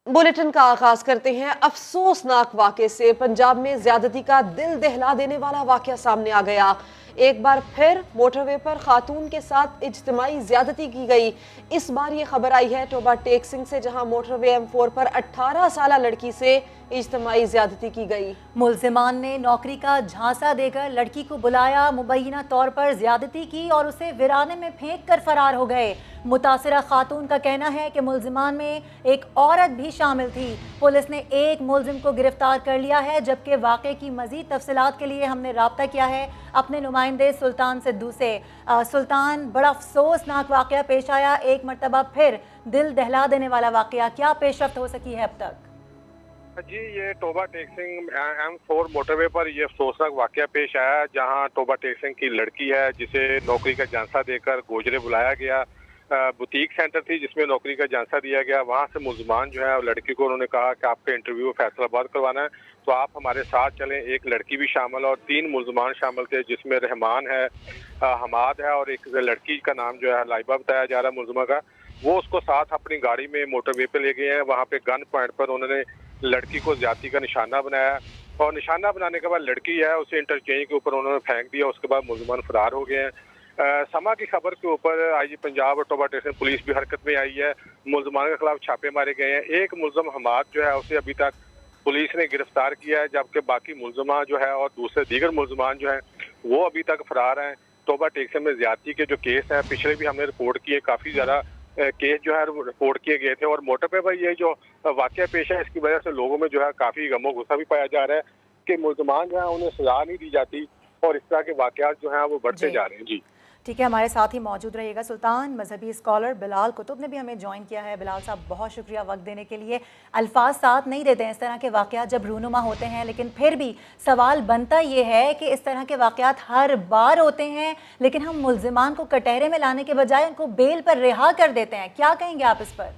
Bulletin का आगाज करते हैं अफसोसनाक वाक़े से। पंजाब में ज्यादती का दिल दहला देने वाला वाक़या सामने आ गया। एक बार फिर मोटरवे पर खातून के साथ इज्तिमाई ज्यादती की गई। इस बार ये खबर आई है टोबा टेक सिंह से, जहां मोटरवे M4 पर 18 साला लड़की से इज्तिमाई ज्यादती की गई। मुल्जिमान ने नौकरी का झांसा देकर लड़की को बुलाया, मुबैना तौर पर ज्यादती की और उसे वीराने में फेंक कर फरार हो गए। मुतासिरा खातून का कहना है कि मुल्जिमान में एक औरत भी शामिल थी। पुलिस ने एक मुल्जिम को गिरफ्तार कर लिया है, जबकि वाक़े की मज़ीद तफसीलात के लिए हमने राब्ता किया है अपने नुमाइंदे सुल्तान सिद्धू से। सुल्तान, बड़ा अफसोसनाक वाक़या पेश आया, एक मरतबा फिर दिल दहला देने वाला वाक़या, क्या पेशरफ्त हो सकी है अब तक? जी, ये Toba take Singh M4 motorway पर यह अफसोसनाक वाक़या पेश आया, जहां टोबा टेक सिंह की लड़की है जिसे नौकरी का झांसा देकर गोजरे बुलाया गया। बुटीक सेंटर थी जिसमें नौकरी का झांसा दिया गया। वहां से मुल्जिमान जो है लड़की को उन्होंने कहा कि आपका इंटरव्यू फैसलाबाद करवाना है तो आप हमारे साथ चलें। एक लड़की भी शामिल और 3 मुल्जिमान शामिल थे, जिसमें रहमान है, हमाद है और एक लड़की का नाम जो है लाइबा बताया जा रहा है मुल्जिमा का। वो उसको साथ अपनी गाड़ी में मोटरवे पे ले गए हैं। वहाँ पे गन पॉइंट पर उन्होंने लड़की को ज्यादती का निशाना बनाया और निशाना बनाने के बाद लड़की है उसे इंटरचेंज के ऊपर उन्होंने फेंक दिया। उसके बाद मुल्जिमान फरार हो गए हैं। समा की खबर के ऊपर IG पंजाब और टोबा टेक सिंह पुलिस भी हरकत में आई है। मुल्जिमान के खिलाफ छापे मारे गए हैं। एक मुल्जिम हमाद जो है उसे अभी तक पुलिस ने गिरफ्तार किया है, जबकि बाकी मुल्जिमान जो है और दूसरे दीगर मुल्जिमान जो हैं वो अभी तक फरार हैं। टोबा टेक सिंह में ज्यादती के जो केस हैं पिछले भी हमने रिपोर्ट किए, काफ़ी ज़्यादा केस जो है रिपोर्ट किए गए थे और मोटरवे पर ये जो वाक़या पेश है इसकी वजह से लोगों में जो है काफ़ी गमो गुस्सा भी पाया जा रहा है कि मुल्जिमान जो है उन्हें सजा नहीं दी जाती और इस तरह के वाक़यात जो हैं वो बढ़ते जा रहे हैं। जी ठीक है, हमारे साथ ही मौजूद रहिएगा सुल्तान। मजहबी स्कॉलर बिलाल कुतुब ने भी हमें ज्वाइन किया है। बिलाल साहब, बहुत शुक्रिया वक्त देने के लिए। अल्फाज साथ नहीं देते हैं इस तरह के वाक़यात जब रूनुमा होते हैं, लेकिन फिर भी सवाल बनता ये है कि इस तरह के वाक़यात हर बार होते हैं, लेकिन हम मुल्जिमान को कटहरे में लाने के बजाय उनको बेल पर रिहा कर देते हैं। क्या कहेंगे आप इस पर?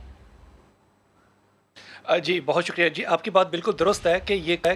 जी बहुत शुक्रिया। जी आपकी बात बिल्कुल दुरुस्त है कि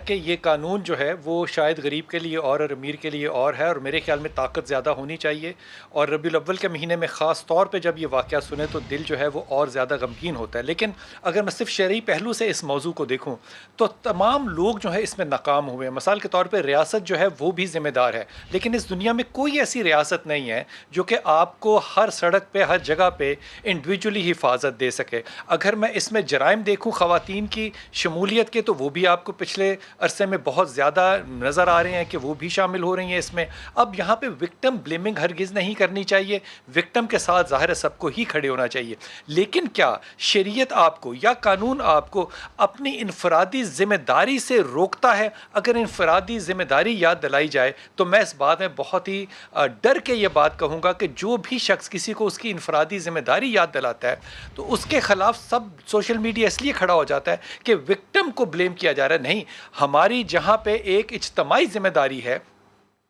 ये कानून जो है वो शायद गरीब के लिए और अमीर के लिए और है, और मेरे ख्याल में ताकत ज़्यादा होनी चाहिए। और रबीउल अव्वल के महीने में ख़ास तौर पे जब ये वाक़या सुने तो दिल जो है वो और ज़्यादा गमगीन होता है। लेकिन अगर मैं सिर्फ शरई पहलू से इस मौजू को देखूँ तो तमाम लोग जो है इसमें नाकाम हुए हैं। मिसाल के तौर पर रियासत जो है वो भी ज़िम्मेदार है, लेकिन इस दुनिया में कोई ऐसी रियासत नहीं है जो कि आपको हर सड़क पर हर जगह पर इंडिविजुअली हिफाजत दे सके। अगर मैं इसमें जराइम देखूँ ख़वातीन की शमूलियत के, तो वो भी आपको पिछले अरसे में बहुत ज़्यादा नज़र आ रहे हैं कि वो भी शामिल हो रही हैं इसमें। अब यहाँ पे विक्टिम ब्लेमिंग हरगिज़ नहीं करनी चाहिए, विक्टिम के साथ ज़ाहिर है सबको ही खड़े होना चाहिए। लेकिन क्या शरीयत आपको या कानून आपको अपनी इनफरादी ज़िम्मेदारी से रोकता है? अगर इनफरादी ज़िम्मेदारी याद दिलाई जाए तो मैं इस बात में बहुत ही डर के ये बात कहूँगा कि जो भी शख्स किसी को उसकी इनफरादी ज़िम्मेदारी याद दिलाता है तो उसके ख़िलाफ़ सब सोशल मीडिया इसलिए खड़ा हो जाता है कि विक्टिम को ब्लेम किया जा रहा है। नहीं, हमारी जहां पे एक इज्तिमाई जिम्मेदारी है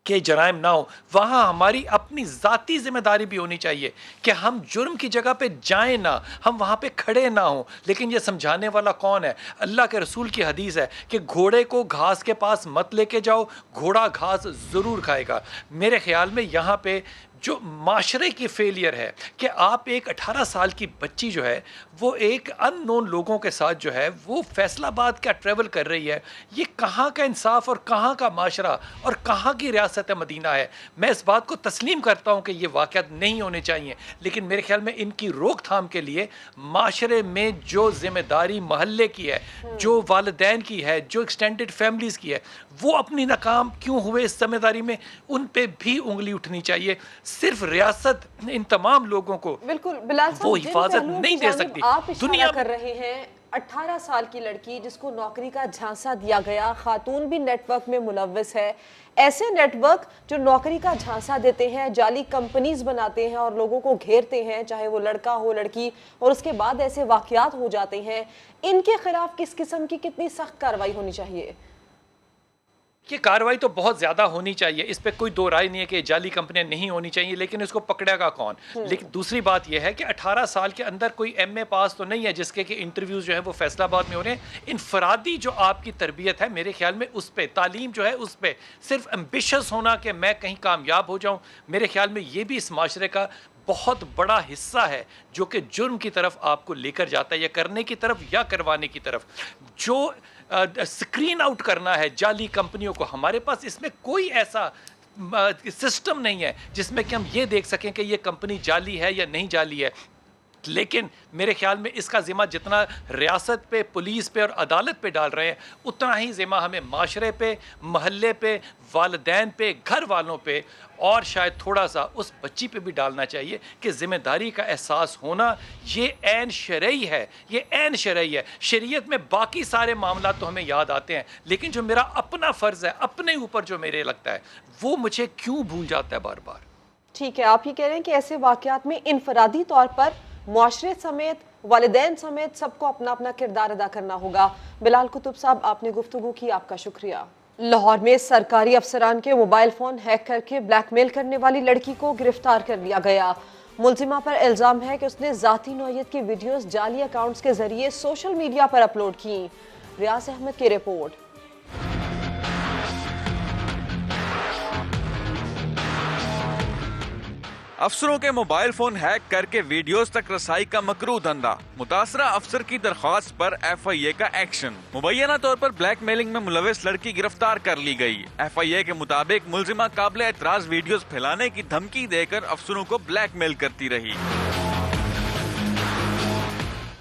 कि जराइम ना हो, वहाँ हमारी अपनी ज़ाती ज़िम्मेदारी भी होनी चाहिए कि हम जुर्म की जगह पे जाएं ना, हम वहाँ पे खड़े ना हों। लेकिन ये समझाने वाला कौन है? अल्लाह के रसूल की हदीस है कि घोड़े को घास के पास मत लेके जाओ, घोड़ा घास ज़रूर खाएगा। मेरे ख्याल में यहाँ पे जो माशरे की फेलियर है कि आप एक 18 साल की बच्ची जो है वो एक अननोन लोगों के साथ जो है वो फैसलाबाद का ट्रैवल कर रही है, ये कहाँ का इंसाफ और कहाँ का माशरा और कहाँ की रियासत मदीना है? मैं इस बात को तस्लीम करता हूँ कि ये वाक़यात नहीं होने चाहिए, लेकिन मेरे ख्याल में इनकी रोकथाम के लिए माशरे में जो ज़िम्मेदारी महल्ले की है, जो वालिदैन की है, जो एक्सटेंडेड फैमिलीज़ की है, वो अपनी नाकाम क्यों हुए इस जिम्मेदारी में, उन पे भी उंगली उठनी चाहिए। सिर्फ रियासत इन तमाम लोगों को बिल्कुल बिलाल साहब, वो हिफाजत नहीं दे सकती। आप दुनिया कर रहे हैं 18 साल की लड़की जिसको नौकरी का झांसा दिया गया, खातून भी नेटवर्क में मुलव्वस है। ऐसे नेटवर्क जो नौकरी का झांसा देते हैं, जाली कंपनीज बनाते हैं और लोगों को घेरते हैं, चाहे वो लड़का हो लड़की, और उसके बाद ऐसे वाकयात हो जाते हैं, इनके खिलाफ किस किस्म की कितनी सख्त कार्रवाई होनी चाहिए? ये कार्रवाई तो बहुत ज़्यादा होनी चाहिए, इस पर कोई दो राय नहीं है कि जाली कंपनियां नहीं होनी चाहिए, लेकिन इसको पकड़ेगा कौन? लेकिन दूसरी बात यह है कि 18 साल के अंदर कोई MA पास तो नहीं है जिसके कि इंटरव्यूज़ जो है वो फैसलाबाद में हो रहे हैं। इनफरादी जो आपकी तरबियत है मेरे ख्याल में उस पर तालीम जो है उस पर सिर्फ एम्बिशस होना कि मैं कहीं कामयाब हो जाऊँ, मेरे ख्याल में ये भी इस माशरे का بہت بڑا حصہ ہے جو کہ جرم کی طرف آپ کو لے کر جاتا ہے، یا کرنے کی طرف یا کروانے کی طرف. جو سکرین آؤٹ کرنا ہے جعلی کمپنیوں کو، ہمارے پاس اس میں کوئی ایسا سسٹم نہیں ہے جس میں کہ ہم یہ دیکھ سکیں کہ یہ کمپنی جعلی ہے یا نہیں جعلی ہے. لیکن میرے خیال میں اس کا ذمہ جتنا ریاست پہ، پولیس پہ اور عدالت پہ ڈال رہے ہیں، اتنا ہی ذمہ ہمیں معاشرے پہ، محلے پہ، والدین پہ، گھر والوں پہ، اور شاید تھوڑا سا اس بچی پہ بھی ڈالنا چاہیے کہ ذمہ داری کا احساس ہونا یہ عین شرعی ہے، یہ عین شرعی ہے. شریعت میں باقی سارے معاملات تو ہمیں یاد آتے ہیں، لیکن جو میرا اپنا فرض ہے، اپنے اوپر جو میرے لگتا ہے، وہ مجھے کیوں بھول جاتا ہے بار بار. ٹھیک ہے، آپ یہ کہہ رہے ہیں کہ ایسے واقعات میں انفرادی طور پر معاشرے سمیت، والدین سمیت سب کو اپنا اپنا کردار ادا کرنا ہوگا. بلال قطب صاحب، آپ نے گفتگو کی، آپ کا شکریہ. لاہور میں سرکاری افسران کے موبائل فون ہیک کر کے بلیک میل کرنے والی لڑکی کو گرفتار کر لیا گیا. ملزمہ پر الزام ہے کہ اس نے ذاتی نوعیت کی ویڈیوز جعلی اکاؤنٹس کے ذریعے سوشل میڈیا پر اپلوڈ کی. ریاض احمد کی رپورٹ. افسروں کے موبائل فون ہیک کر کے ویڈیوز تک رسائی کا مکروہ دھندا. متاثرہ افسر کی درخواست پر ایف آئی اے کا ایکشن. مبینہ طور پر بلیک میلنگ میں ملوث لڑکی گرفتار کر لی گئی. ایف آئی اے کے مطابق ملزمہ قابل اعتراض ویڈیوز پھیلانے کی دھمکی دے کر افسروں کو بلیک میل کرتی رہی.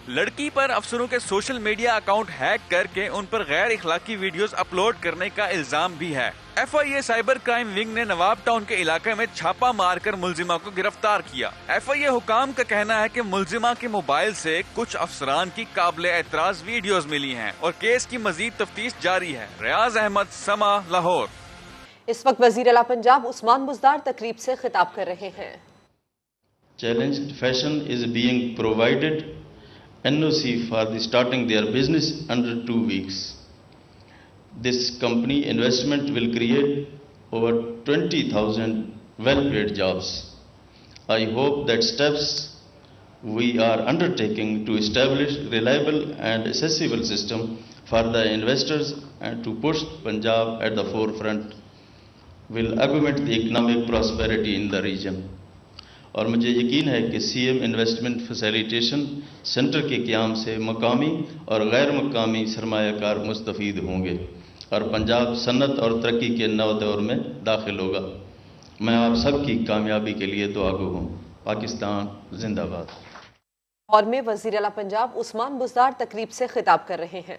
لڑکی پر افسروں کے سوشل میڈیا اکاؤنٹ ہیک کر کے ان پر غیر اخلاقی ویڈیوز اپلوڈ کرنے کا الزام بھی ہے. F I A cyber crime wing نے نواب ٹاؤن کے علاقے میں چھاپا مار کر ملزمہ کو گرفتار کیا. ایف آئی اے حکام کا کہنا ہے کہ ملزمہ کے موبائل سے کچھ افسران کی قابل اعتراض ویڈیوز ملی ہیں اور کیس کی مزید تفتیش جاری ہے. ریاض احمد، سما، لاہور. اس وقت وزیر اعلیٰ پنجاب عثمان بزدار تقریب سے خطاب کر رہے ہیں. Challenged Fashion is being provided NOC for the starting their business under 2 weeks. This company investment will create over 20,000 well-paid jobs. I hope that steps we are undertaking to establish reliable and accessible system for the investors and to push Punjab at the forefront will augment the economic prosperity in the region. اور مجھے یقین ہے کہ C M investment facilitation centre کے قیام سے مقامی اور غیر مقامی سرمایہ کار مستفید ہوں گے اور پنجاب صنعت اور ترقی کے نو دور میں داخل ہوگا. میں آپ سب کی کامیابی کے لیے دعا گو ہوں. پاکستان زندہ باد. اور میں وزیر اعلیٰ پنجاب عثمان بزدار تقریب سے خطاب کر رہے ہیں.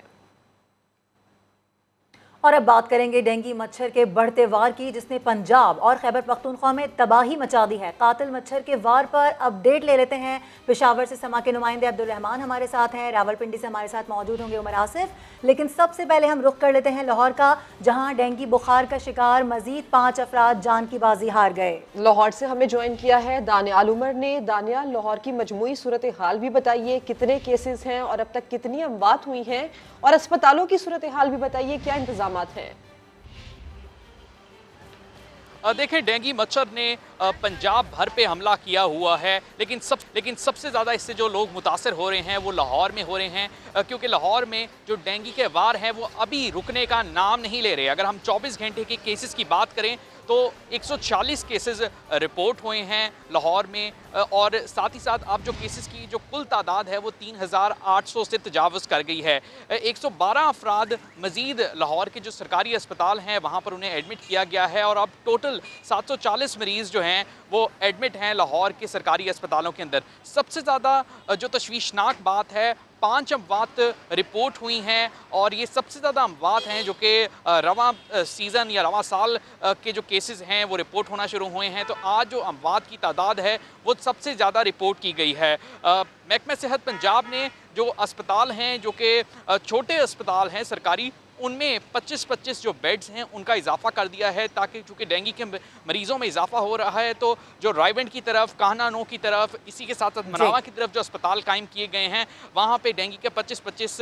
اور اب بات کریں گے ڈینگی مچھر کے بڑھتے وار کی، جس نے پنجاب اور خیبر پختونخوا میں تباہی مچا دی ہے. قاتل مچھر کے وار پر اپڈیٹ لے لیتے ہیں. پشاور سے سما کے نمائندے عبدالرحمان ہمارے ساتھ ہیں، راولپنڈی سے ہمارے ساتھ موجود ہوں گے عمر آصف. لیکن سب سے پہلے ہم رخ کر لیتے ہیں لاہور کا، جہاں ڈینگی بخار کا شکار مزید 5 افراد جان کی بازی ہار گئے. لاہور سے ہمیں جوائن کیا ہے دانیال عمر نے. دانیال، لاہور کی مجموعی صورتحال بھی بتائیے، کتنے کیسز ہیں اور اب تک کتنی اموات ہوئی ہیں، اور اسپتالوں کی صورتحال بھی بتائیے، کیا انتظامات ہیں؟ دیکھیں، ڈینگی مچھر نے پنجاب بھر پہ حملہ کیا ہوا ہے، لیکن سب سے زیادہ اس سے جو لوگ متاثر ہو رہے ہیں وہ لاہور میں ہو رہے ہیں، کیونکہ لاہور میں جو ڈینگی کے وار ہیں وہ ابھی رکنے کا نام نہیں لے رہے. اگر ہم 24 گھنٹے کے کیسز کی بات کریں تو 140 کیسز رپورٹ ہوئے ہیں لاہور میں، اور ساتھ ہی ساتھ اب جو کیسز کی جو کل تعداد ہے وہ 3800 سے تجاوز کر گئی ہے. 112 افراد مزید لاہور کے جو سرکاری اسپتال ہیں وہاں پر انہیں ایڈمٹ کیا گیا ہے، اور اب ٹوٹل 740 مریض جو ہیں وہ ایڈمٹ ہیں لاہور کے سرکاری اسپتالوں کے اندر. سب سے زیادہ جو تشویشناک بات ہے، 5 اموات رپورٹ ہوئی ہیں، اور یہ سب سے زیادہ اموات ہیں جو کہ رواں سیزن یا رواں سال کے جو کیسز ہیں وہ رپورٹ ہونا شروع ہوئے ہیں. تو آج جو اموات کی تعداد ہے وہ سب سے زیادہ رپورٹ کی گئی ہے. محکمہ صحت پنجاب نے جو اسپتال ہیں جو کہ چھوٹے اسپتال ہیں سرکاری، ان میں 25 جو بیڈز ہیں ان کا اضافہ کر دیا ہے، تاکہ چونکہ ڈینگی کے مریضوں میں اضافہ ہو رہا ہے تو جو رائیونڈ کی طرف، کاہنا نو کی طرف، اسی کے ساتھ ساتھ مناوا کی طرف جو اسپتال قائم کیے گئے ہیں وہاں پہ ڈینگی کے 25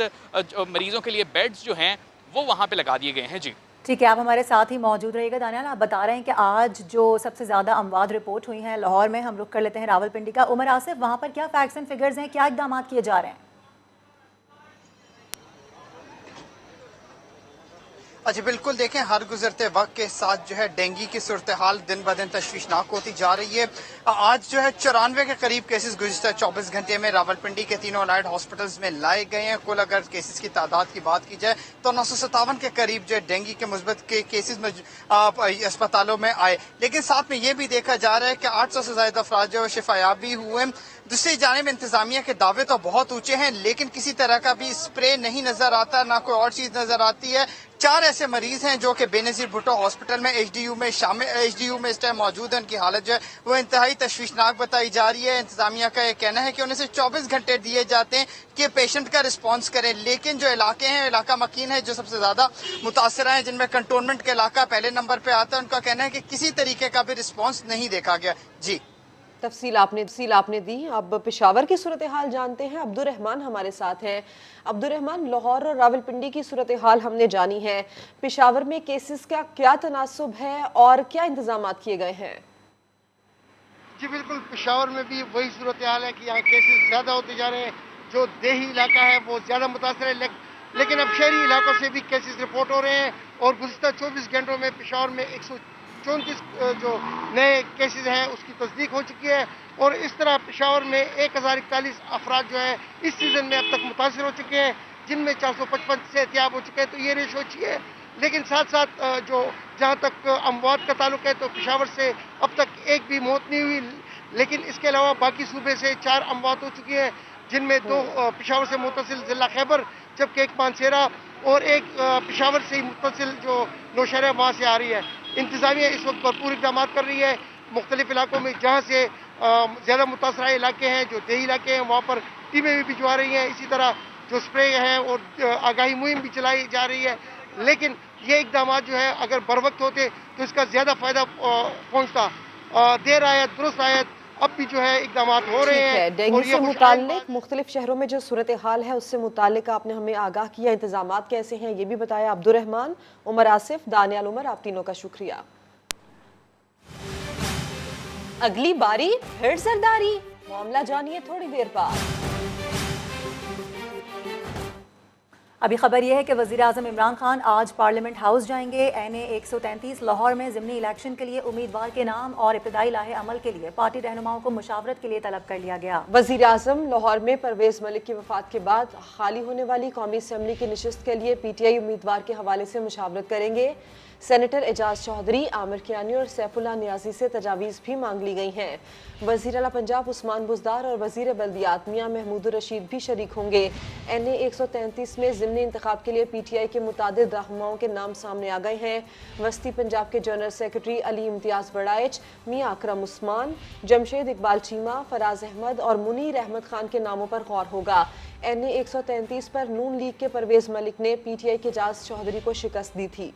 مریضوں کے لیے بیڈز جو ہیں وہ وہاں پہ لگا دیے گئے ہیں. جی ٹھیک ہے، آپ ہمارے ساتھ ہی موجود رہیے گا. دانیال، آپ بتا رہے ہیں کہ آج جو سب سے زیادہ اموات رپورٹ ہوئی ہیں لاہور میں. ہم رخ کر لیتے ہیں راولپنڈی کا. عمر آصف، وہاں پر کیا فیکٹس اینڈ فگرز ہیں، کیا اقدامات کیے جا رہے ہیں؟ اچھا بالکل، دیکھیں ہر گزرتے وقت کے ساتھ جو ہے ڈینگی کی صورتحال دن بدن تشویشناک ہوتی جا رہی ہے۔ آج جو ہے 94 کے قریب کیسز گزشتہ 24 گھنٹے میں راولپنڈی کے تینوں الائڈ ہاسپٹلز میں لائے گئے ہیں۔ کل اگر کیسز کی تعداد کی بات کی جائے تو 957 کے قریب جو ہے ڈینگی کے مثبت کے کیسز اسپتالوں میں آئے، لیکن ساتھ میں یہ بھی دیکھا جا رہا ہے کہ 800 سے زائد افراد جو شفایاب بھی ہوئے۔ دوسری جانب انتظامیہ کے دعوے تو بہت اونچے ہیں، لیکن کسی طرح کا بھی اسپرے نہیں نظر آتا، نہ کوئی اور چیز نظر آتی ہے۔ 4 ایسے مریض ہیں جو کہ بے نظیر بھٹو ہاسپٹل میں ایچ ڈی یو میں اس ٹائم موجود ہیں، ان کی حالت جو ہے وہ انتہائی تشویشناک بتائی جا رہی ہے۔ انتظامیہ کا یہ کہنا ہے کہ انہیں سے 24 گھنٹے دیے جاتے ہیں کہ پیشنٹ کا رسپانس کریں، لیکن جو علاقے ہیں، علاقہ مکین ہے جو سب سے زیادہ متاثرہ ہیں، جن میں کنٹونمنٹ کا علاقہ پہلے نمبر پہ آتا ہے، ان کا کہنا ہے کہ کسی طریقے کا بھی رسپانس نہیں دیکھا گیا۔ جی تفصیل آپ نے دی۔ اب پشاور کی صورتحال جانتے ہیں، عبدالرحمان ہمارے ساتھ ہیں۔ عبدالرحمان، لاہور اور راولپنڈی کی صورتحال ہم نے جانی ہے، پشاور میں کیسز کا کیا تناسب ہے اور کیا انتظامات کیے گئے ہیں؟ جی بالکل، پشاور میں بھی وہی صورتحال ہے کہ یہاں کیسز زیادہ ہوتے جا رہے ہیں۔ جو دیہی علاقہ ہے وہ زیادہ متاثر ہے، لیکن اب شہری علاقوں سے بھی کیسز رپورٹ ہو رہے ہیں، اور گزشتہ 24 گھنٹوں میں پشاور میں 134 جو نئے کیسز ہیں اس کی تصدیق ہو چکی ہے، اور اس طرح پشاور میں 1041 افراد جو ہے اس سیزن میں اب تک متاثر ہو چکے ہیں، جن میں 455 سے احتیاط ہو چکے ہیں، تو یہ ریشو اچھی ہے۔ لیکن ساتھ ساتھ جہاں تک اموات کا تعلق ہے تو پشاور سے اب تک ایک بھی موت نہیں ہوئی، لیکن اس کے علاوہ باقی صوبے سے 4 اموات ہو چکی ہیں، جن میں 2 پشاور سے متصل ضلع خیبر، جبکہ ایک مانسیرا اور ایک پشاور سے متصل جو نوشہرہ وہاں سے آ رہی ہے۔ انتظامیہ اس وقت بھرپور اقدامات کر رہی ہے، مختلف علاقوں میں جہاں سے زیادہ متاثرہ علاقے ہیں، جو دیہی علاقے ہیں، وہاں پر ٹیمیں بھی بھجوا رہی ہیں، اسی طرح جو سپرے ہیں اور آگاہی مہم بھی چلائی جا رہی ہے۔ لیکن یہ اقدامات جو ہے اگر بر وقت ہوتے تو اس کا زیادہ فائدہ پہنچتا، دیر آیت درست آیت، اب بھی جو ہے اقدامات ہو رہے ہیں۔ ڈینگی سے متعلق مختلف شہروں میں جو صورتحال ہے اس سے متعلق آپ نے ہمیں آگاہ کیا، انتظامات کیسے ہیں یہ بھی بتایا۔ عبدالرحمان، عمر آصف، دانیال عمر، آپ تینوں کا شکریہ۔ اگلی باری پھر زرداری، معاملہ جانیے تھوڑی دیر بعد۔ ابھی خبر یہ ہے کہ وزیراعظم عمران خان آج پارلیمنٹ ہاؤس جائیں گے۔ NA 133 لاہور میں ضمنی الیکشن کے لیے امیدوار کے نام اور ابتدائی لاہے عمل کے لیے پارٹی رہنماؤں کو مشاورت کے لیے طلب کر لیا گیا۔ وزیر اعظم لاہور میں پرویز ملک کی وفات کے بعد خالی ہونے والی قومی اسمبلی کی نشست کے لیے PTI امیدوار کے حوالے سے مشاورت کریں گے۔ سینیٹر اعجاز چودھری، عامر کیانی اور سیف اللہ نیازی سے تجاویز بھی مانگ لی گئی ہیں۔ وزیر اعلیٰ پنجاب عثمان بزدار اور وزیر بلدیات میاں محمود الرشید بھی شریک ہوں گے۔ NA 133 میں ضمنی انتخاب کے لیے PTI کے متعدد رہنماؤں کے نام سامنے آ گئے ہیں۔ وسطی پنجاب کے جنرل سیکرٹری علی امتیاز بڑائچ، میاں اکرم عثمان، جمشید اقبال چیمہ، فراز احمد اور منیر احمد خان کے ناموں پر غور ہوگا۔ NA 133 پر نون لیگ کے پرویز ملک نے PTI کے اعجاز چودھری کو شکست دی تھی۔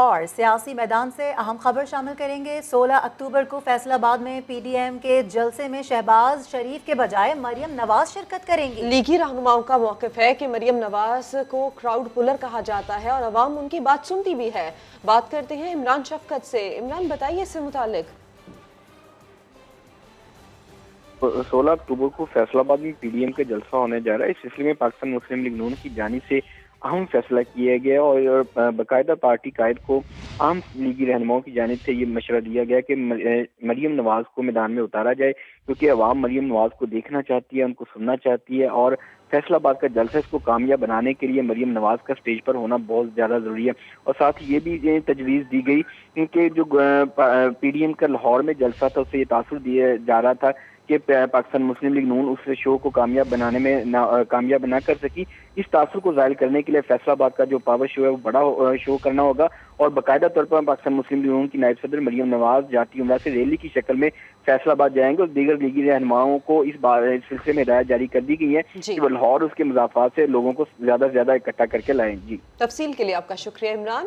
اور سیاسی میدان سے اہم خبر شامل کریں گے۔ 16 اکتوبر کو فیصل آباد میں PDM کے جلسے میں شہباز شریف کے بجائے مریم نواز شرکت کریں گی۔ لیگی رہنماؤں کا موقف ہے کہ مریم نواز کو کراؤڈ پلر کہا جاتا ہے اور عوام ان کی بات سنتی بھی ہے۔ بات کرتے ہیں عمران شفقت سے۔ عمران، بتائیے اس سے متعلق۔ 16 اکتوبر کو فیصل آباد میں PDM کا جلسہ ہونے جا رہا ہے۔ اس سلسلے میں پاکستان مسلم لیگ نون کی جانب سے اہم فیصلہ کیا گیا اور باقاعدہ پارٹی قائد کو عام لیگی رہنماؤں کی جانب سے یہ مشورہ دیا گیا کہ مریم نواز کو میدان میں اتارا جائے، کیونکہ عوام مریم نواز کو دیکھنا چاہتی ہے، ان کو سننا چاہتی ہے، اور فیصل آباد کا جلسہ اس کو کامیاب بنانے کے لیے مریم نواز کا سٹیج پر ہونا بہت زیادہ ضروری ہے۔ اور ساتھ یہ بھی تجویز دی گئی کہ جو PDM کا لاہور میں جلسہ تھا اسے یہ تاثر دیا جا رہا تھا کہ پاکستان مسلم لیگ نون اس شو کو کامیاب نہ کر سکی۔ اس تاثر کو ظاہر کرنے کے لیے فیصل آباد کا جو پاور شو ہے وہ بڑا شو کرنا ہوگا، اور باقاعدہ طور پر پاکستان مسلم لیگ نون کی نائب صدر مریم نواز ذاتی عمرہ سے ریلی کی شکل میں فیصل آباد جائیں گے، اور دیگر لیگی رہنماؤں کو اس سلسلے میں ہدایت جاری کر دی گئی ہے کہ وہ لاہور اس کے مضافات سے لوگوں کو زیادہ سے زیادہ اکٹھا کر کے لائیں۔ جی، تفصیل کے لیے آپ کا شکریہ عمران۔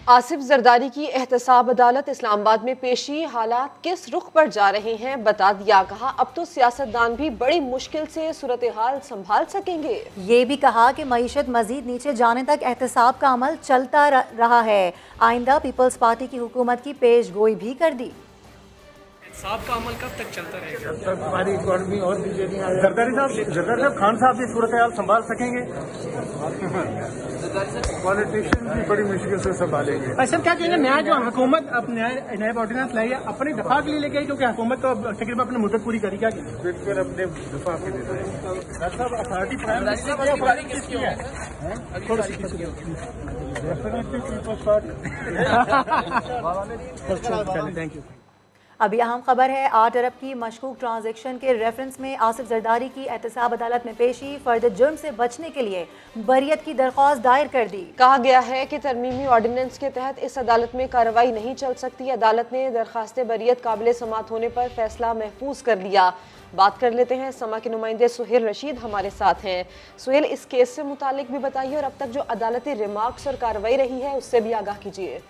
آصف زرداری کی احتساب عدالت اسلام آباد میں پیشی، حالات کس رخ پر جا رہے ہیں بتا دیا۔ کہا اب تو سیاستدان بھی بڑی مشکل سے صورتحال سنبھال سکیں گے۔ یہ بھی کہا کہ معیشت مزید نیچے جانے تک احتساب کا عمل چلتا رہا ہے، آئندہ پیپلز پارٹی کی حکومت کی پیش گوئی بھی کر دی۔ साहब का अमल कब तक चलता रहेगा? जब तक हमारी इकॉनमी और जरदारी साहब खान साहब भी सूरत हाल संभाल सकेंगे, पॉलिटिशियन भी बड़ी मुश्किल से संभालेंगे। अच्छा, क्या कहेंगे नया जो हुकूमत अब नया ऑर्डिनेंस लाई है अपने दफा के लिए लेके आई, क्योंकि हुकूमत तो तकरीबन अपनी मुद्दत पूरी करी, क्या बिल्कुल अपने दफा के लिए अथॉरिटी प्राइम किसकी है? थोड़ी सी थैंक यू। अभी अहम खबर है, 8 अरब की मशकूक ट्रांजैक्शन के रेफरेंस में आसिफ जरदारी की एहतसाब अदालत में पेशी, फर्द जुर्म से बचने के लिए बरियत की दरख्वास्त दायर कर दी। कहा गया है कि तरमीमी ऑर्डिनेंस के तहत इस अदालत में कार्रवाई नहीं चल सकती। अदालत ने दरख्वास्त बरियत काबिल समात होने पर फैसला महफूज कर लिया। बात कर लेते हैं, समा के नुमाइंदे सुहेल रशीद हमारे साथ हैं। सुहेल, इस केस से मुतालिक भी बताइए और अब तक जो अदालती रिमार्क्स और कार्रवाई रही है उससे भी आगाह कीजिए।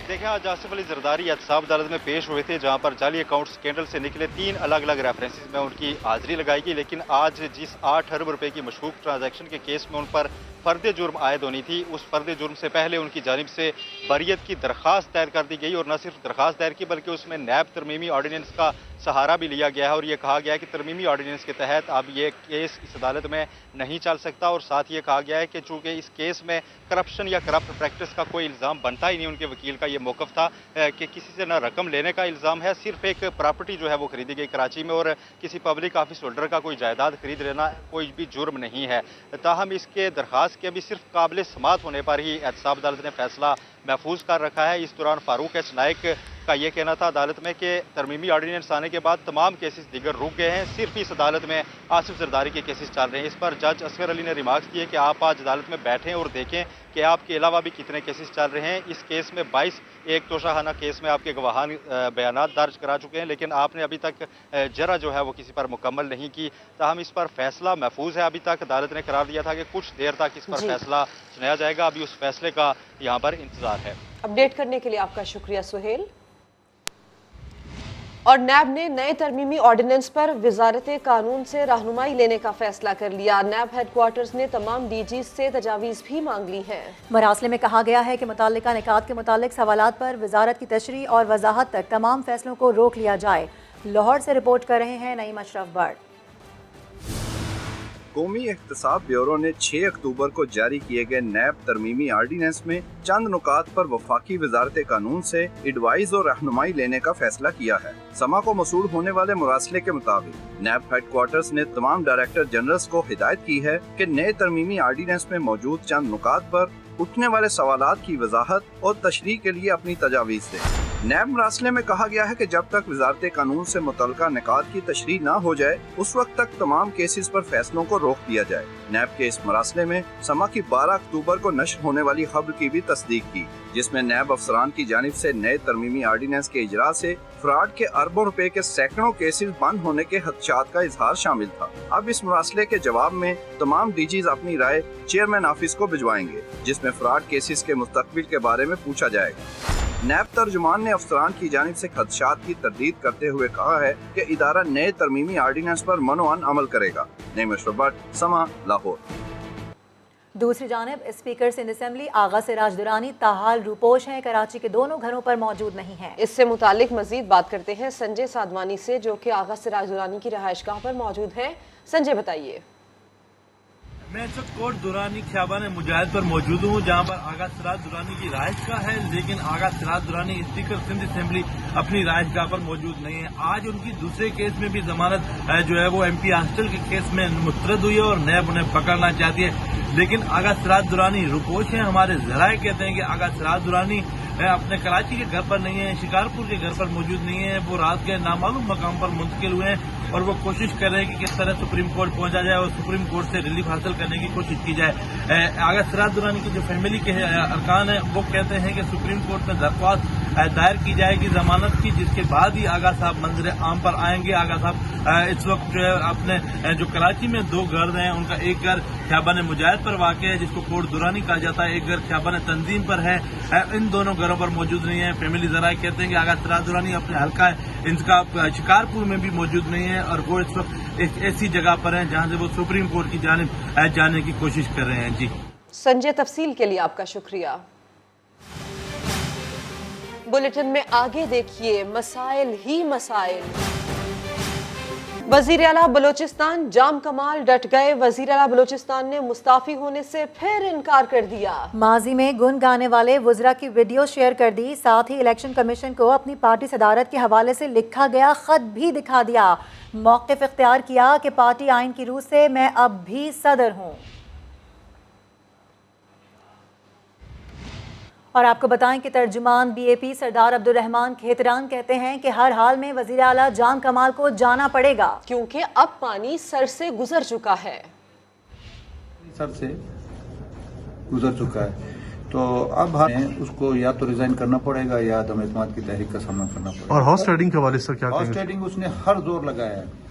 देखिए, आज आसिफ अली जरदारी एहतसाब अदालत में पेश हुए थे, जहां पर जाली अकाउंट स्कैंडल से निकले 3 अलग अलग रेफरेंसेस में उनकी हाजिरी लगाई गई। लेकिन आज जिस 8 अरब रुपए की मशकूक ट्रांजैक्शन के केस में उन पर फर्द जुर्म आयद होनी थी, उस फर्द जुर्म से पहले उनकी जानिब से बरियत की दरख्वास्त दायर कर दी गई। और न सिर्फ दरख्वास्त दायर की बल्कि उसमें नैब तरमीमी ऑर्डिनेंस का सहारा भी लिया गया है और ये कहा गया है कि तरमीमी ऑर्डिनेंस के तहत अब ये केस इस अदालत में नहीं चल सकता। और साथ ये कहा गया है कि चूंकि इस केस में करप्शन या करप्ट प्रैक्टिस का कोई इल्ज़ाम बनता ही नहीं, उनके वकील का ये मौक़िफ़ था कि किसी से ना रकम लेने का इल्ज़ाम है, सिर्फ एक प्रॉपर्टी जो है वो खरीदी गई कराची में और किसी पब्लिक ऑफिस होल्डर का कोई जायदाद खरीद लेना कोई भी जुर्म नहीं है। ताहम इसके दरख्वास्त के अभी सिर्फ काबिल समात होने पर ही एहतसाब अदालत ने फैसला महफूज कर रखा है। इस दौरान फारूक एच नाइक का ये कहना था अदालत में कि तरमीमी ऑर्डिनेंस आने के बाद तमाम केसेस दीगर रुक गए हैं, सिर्फ इस अदालत में आसिफ जरदारी के केसेस चल रहे हैं। इस पर जज असगर अली ने रिमार्क्स दिए कि आप आज अदालत में बैठें और देखें कि आपके अलावा भी कितने केसेस चल रहे हैं। इस केस में 22 एक तोशाखाना केस में आपके गवाहान बयानात दर्ज करा चुके हैं, लेकिन आपने अभी तक जरा जो है वो किसी पर मुकम्मल नहीं की। ताहम इस पर फैसला महफूज है। अभी तक अदालत ने करार दिया था कि कुछ देर तक इस पर फैसला सुनाया जाएगा। अभी उस फैसले का यहाँ पर इंतजार है। अपडेट करने के लिए आपका शुक्रिया सुहेल। और नैब ने नए तरमीमी ऑर्डिनेंस पर वजारत कानून से रहनुमाई लेने का फैसला कर लिया। नैब हेडक्वार्टर्स ने तमाम डीजी से तजावीज़ भी मांग ली है। मरासले में कहा गया है कि मुताल्लिका निकात के मुतालिक सवालात पर वजारत की तशरीह और वजाहत तक तमाम फैसलों को रोक लिया जाए। लाहौर से रिपोर्ट कर रहे हैं नईम अशरफ बट। कौमी एहतसाब ब्यूरो ने 6 अक्टूबर को जारी किए गए नैब तरमीमी आर्डिनेंस में चंद नुकात पर वफाकी वजारत कानून से एडवाइस और रहनुमाई लेने का फैसला किया है। समा को मसूल होने वाले मुरासले के मुताबिक नैब हेडक्वार्टर्स ने तमाम डायरेक्टर जनरल्स को हिदायत की है कि नए तरमीमी आर्डिनेंस में मौजूद चंद नुकात पर उठने वाले सवालात की वजाहत और तशरीह के लिए अपनी तजावीज़ दें। नैब मरासले में कहा गया है कि जब तक वजारत कानून से मुतल्लिका निकात की तशरीह न हो जाए उस वक्त तक तमाम केसेस पर फैसलों को रोक दिया जाए। नैब के इस मरासले में समा की 12 अक्टूबर को नश्र होने वाली खबर की भी तस्दीक की, जिसमें नैब अफसरान की जानिब से नए तरमीमी आर्डिनेंस के इजरा से फ्रॉड के अरबों रुपए के सैकड़ों केसेस बंद होने के खदशात का इजहार शामिल था। अब इस मरासले के जवाब में तमाम डीजीज अपनी राय चेयरमैन ऑफिस को भिजवाएंगे, जिसमें फ्रॉड केसेस के मुस्तकबिल के बारे में पूछा जाएगा। नैब तर्जुमान ने अफसरान की जानिब से खदशात की तरदीद करते हुए कहा है कि इदारा नए तरमीमी आर्डिनेंस पर मनोअन अमल करेगा। नईम अशरफ बट, समा, लाहौर। दूसरी जानिब स्पीकर सिंध असेंबली आगा सिराज दुरानी ताहाल रूपोश हैं, कराची के दोनों घरों पर मौजूद नहीं हैं। इससे मुतालिक मजीद बात करते हैं संजय साधवानी से, जो कि आगा सिराज दुरानी की रहायशगाह पर मौजूद हैं। संजय, बताइए। मैं इस वक्त कोट दुरानी ख्याबान मुजाहिद पर मौजूद हूँ, जहाँ पर आगा सिराज दुरानी की रहायशगाह है, लेकिन आगा सिराज दुरानी स्पीकर सिंध असेंबली अपनी रहायशगाह पर मौजूद नहीं है। आज उनकी दूसरे केस में भी जमानत जो है वो MP हॉस्टल के केस में मुस्तरद हुई है और नैब उन्हें पकड़ना चाहती है, लेकिन आगा सिराज दुरानी रुपोश हैं। हमारे जराए कहते हैं कि आगा सिराज दुरानी अपने कराची के घर पर नहीं है, शिकारपुर के घर पर मौजूद नहीं है। वो रात के नामालूम मकाम पर मुंतकिल हुए हैं और वो कोशिश कर रहे हैं कि किस तरह सुप्रीम कोर्ट पहुंचा जाए और सुप्रीम कोर्ट से रिलीफ हासिल करने की कोशिश की जाए। आगा सिराज दुरानी की जो फैमिली के अरकान है वो कहते हैं कि सुप्रीम कोर्ट में दरख्वास्त दायर की जाएगी जमानत की, जिसके बाद ही आगा साहब मंजर आम पर आएंगे। आगा साहब इस वक्त जो है अपने जो कराची में 2 घर हैं, उनका एक घर ख्याबान मुजाहिद पर वाक़ है जिसको कोट दुरानी कहा जाता है, एक घर ख्याबान तंजीम पर है। इन दोनों घरों पर मौजूद नहीं है। फैमिली जराए कहते हैं कि आगा सिराज दुरानी अपने हल्का है इनका शिकारपुर में भी मौजूद नहीं है और वो इस वक्त एक ऐसी जगह पर है जहां से वो सुप्रीम कोर्ट की जानिब जाने की कोशिश कर रहे हैं। जी संजय, तफसील के लिए आपका शुक्रिया। बुलेटिन में आगे देखिए मसाइल ही मसाइल। वजीर आला बलोचिस्तान जाम कमाल डट गए। वजीर आला बलोचिस्तान ने मुस्ताफी होने से फिर इनकार कर दिया। माजी में गुन गाने वाले वज़रा की वीडियो शेयर कर दी। साथ ही इलेक्शन कमीशन को अपनी पार्टी सदारत के हवाले से लिखा गया खत भी दिखा दिया। मौक़िफ़ इख्तियार किया कि पार्टी आइन की रूह से मैं अब भी सदर हूँ। और आपको बताएं कि तर्जुमान BAP सरदार अब्दुल रहमान खेतरान कहते हैं कि हर हाल में वज़ीर आला जाम कमाल को जाना पड़ेगा, क्योंकि अब पानी सर से गुजर चुका है। सर से गुजर चुका है, तो अब हमें उसको या तो रिजाइन करना पड़ेगा या अदम एतमाद की तहरीक का सामना करना पड़ेगा। और हॉर्स ट्रेडिंग के हवाले से क्या हॉर्स ट्रेडिंग उसने हर जोर लगाया है।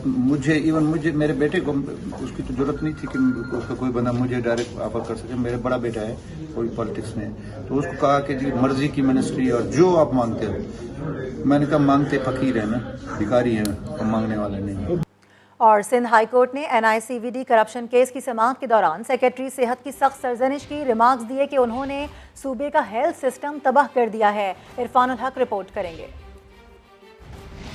मुझे मेरे बेटे को उसकी तो जरूरत नहीं थी कि उसका कोई बंदा मुझे डायरेक्ट ऑफर कर सके। मेरे बड़ा बेटा है कोई पॉलिटिक्स में, तो उसको कहा कि जी मर्जी की मिनिस्ट्री और जो आप मांगते हो। मैंने कहा मांगते फकीर है ना, भिखारी है, हम मांगने वाले नहीं। और सिंध हाई कोर्ट ने NICVD करप्शन केस की समाअत के दौरान सेक्रेटरी सेहत की सख्त सरजनिश की। रिमार्क्स दिए कि उन्होंने सूबे का हेल्थ सिस्टम तबाह कर दिया है। इरफानुल हक रिपोर्ट करेंगे।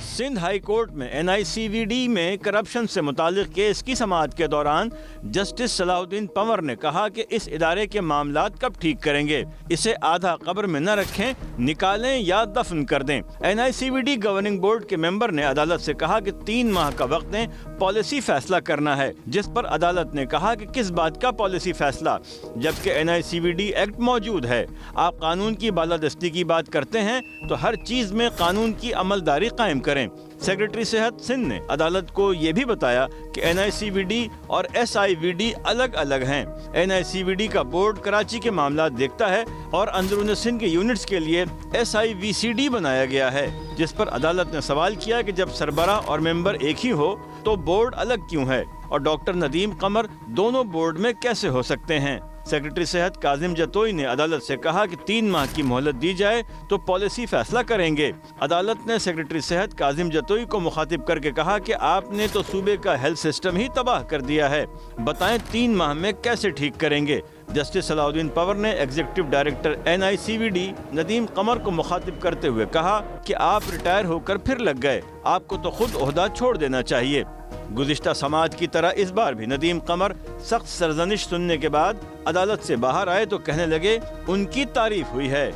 सिंध हाई कोर्ट में NICVD में करप्शन से मुतालिक केस की समाअत के दौरान जस्टिस सलाहुद्दीन पंवर ने कहा कि इस इदारे के मामलात कब ठीक करेंगे, इसे आधा कब्र में न रखें, निकालें या दफन कर दें। NICVD गवर्निंग बोर्ड के मेंबर ने अदालत से कहा कि 3 माह का वक्त दें, पॉलिसी फैसला करना है, जिस पर अदालत ने कहा कि किस बात का पॉलिसी फैसला, जबकि NICVD एक्ट मौजूद है। आप कानून की बालादस्ती की बात करते हैं तो हर चीज में कानून की अमलदारी कायम करें। सेक्रेटरी सेहत सिंध ने अदालत को ये भी बताया कि NICVD और SIVD अलग अलग हैं। NICVD का बोर्ड कराची के मामला देखता है और अंदरून सिंध के यूनिट्स के लिए SIVCD बनाया गया है, जिस पर अदालत ने सवाल किया कि जब सरबरा और मेंबर एक ही हो तो बोर्ड अलग क्यों है, और डॉक्टर नदीम कमर दोनों बोर्ड में कैसे हो सकते हैं। सेक्रेटरी सेहत काजिम जतोई ने अदालत से कहा कि 3 माह की मोहलत दी जाए तो पॉलिसी फैसला करेंगे। अदालत ने सेक्रेटरी सेहत काजिम जतोई को मुखातिब करके कहा कि आपने तो सूबे का हेल्थ सिस्टम ही तबाह कर दिया है, बताएं 3 माह में कैसे ठीक करेंगे। जस्टिस सलाहुद्दीन पंवर ने एग्जीक्यूटिव डायरेक्टर NICVD नदीम कमर को मुखातिब करते हुए कहा कि आप रिटायर होकर फिर लग गए, आपको तो खुद ओहदा छोड़ देना चाहिए। गुज़िश्ता समाज की तरह इस बार भी नदीम कमर सख्त सरजनिश सुनने के बाद अदालत से बाहर आए तो कहने लगे उनकी तारीफ हुई है।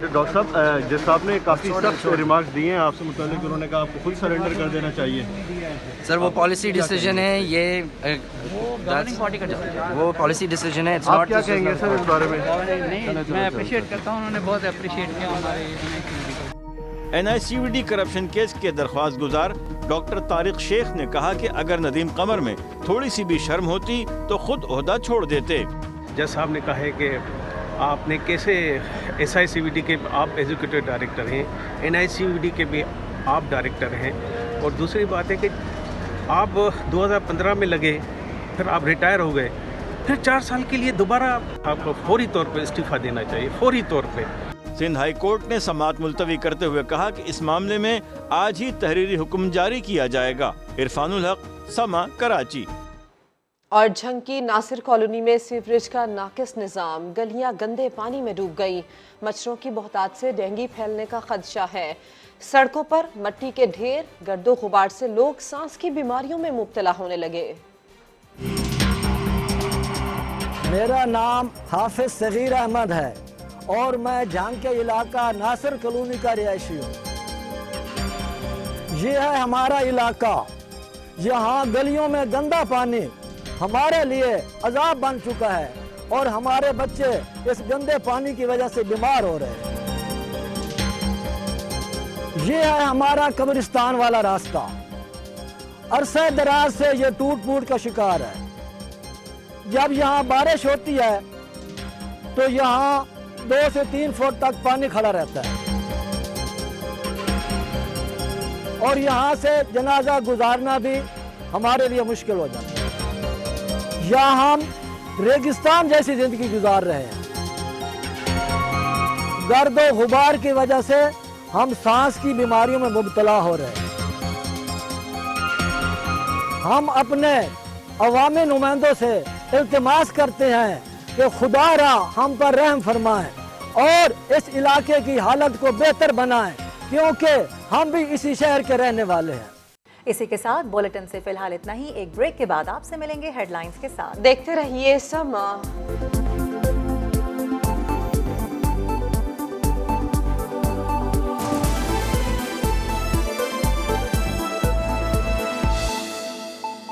डॉक्टर साहब, जज साहब ने काफ़ी सख्त रिमार्क्स दिए हैं आपसे मुताल्लिक, उन्होंने कहा आपको खुद सरेंडर कर देना चाहिए। सर वो पॉलिसी डिसीजन है, ये गवर्निंग पार्टी का वो पॉलिसी डिसीजन है। आप क्या कहेंगे सर इस बारे में? नहीं, मैं अप्रिशिएट करता हूँ, उन्होंने बहुत अप्रिशिएट किया हमारे NICVD करप्शन केस के दरख्वास्त गुजार डॉक्टर तारिक शेख ने कहा कि अगर नदीम कमर में थोड़ी सी भी शर्म होती तो खुद ओहदा छोड़ देते। जज साहब ने कहा है कि आपने कैसे SICVD के आप एग्जीक्यूटिव डायरेक्टर हैं, NICVD के भी आप डायरेक्टर हैं, और दूसरी बात है कि आप 2015 में लगे, फिर आप रिटायर हो गए, फिर 4 साल के लिए दोबारा आपको फौरी तौर पर इस्तीफा देना चाहिए, फौरी तौर पर। सिंध हाई कोर्ट ने समाअत मुलतवी करते हुए कहा कि इस मामले में आज ही तहरीरी हुक्म जारी किया जाएगा। इरफानुल हक, समा, कराची। और झंकी नासिर कॉलोनी में सीवरेज का नाकिस निज़ाम, गलियां गंदे पानी में डूब गई। मच्छरों की बहुतात से डेंगू फैलने का खदशा है। सड़कों पर मट्टी के ढेर, गर्दो गुबार से लोग सांस की बीमारियों में मुब्तला होने लगे। मेरा नाम हाफिज सगीर अहमद है और मैं झांके इलाका नासिर कॉलोनी का रिहायशी हूँ। ये है हमारा इलाका, यहाँ गलियों में गंदा पानी हमारे लिए अजाब बन चुका है और हमारे बच्चे इस गंदे पानी की वजह से बीमार हो रहे हैं। ये है हमारा कब्रिस्तान वाला रास्ता, अरसे दराज से ये टूट फूट का शिकार है। जब यहाँ बारिश होती है तो यहाँ 2 से 3 फुट तक पानी खड़ा रहता है और यहाँ से जनाजा गुजारना भी हमारे लिए मुश्किल हो जाता है। यहाँ हम रेगिस्तान जैसी जिंदगी गुजार रहे हैं। गर्द और गुबार की वजह से हम सांस की बीमारियों में मुब्तला हो रहे हैं। हम अपने अवामी नुमाइंदों से इल्तिमास करते हैं कि खुदा रा हम पर रहम फरमाएं, اور اس علاقے کی حالت کو بہتر بنائیں، کیونکہ ہم بھی اسی شہر کے رہنے والے ہیں۔ اسی کے ساتھ بولٹن سے فی الحال اتنا ہی، ایک بریک کے بعد آپ سے ملیں گے ہیڈ لائنز کے ساتھ۔ دیکھتے رہیے سما۔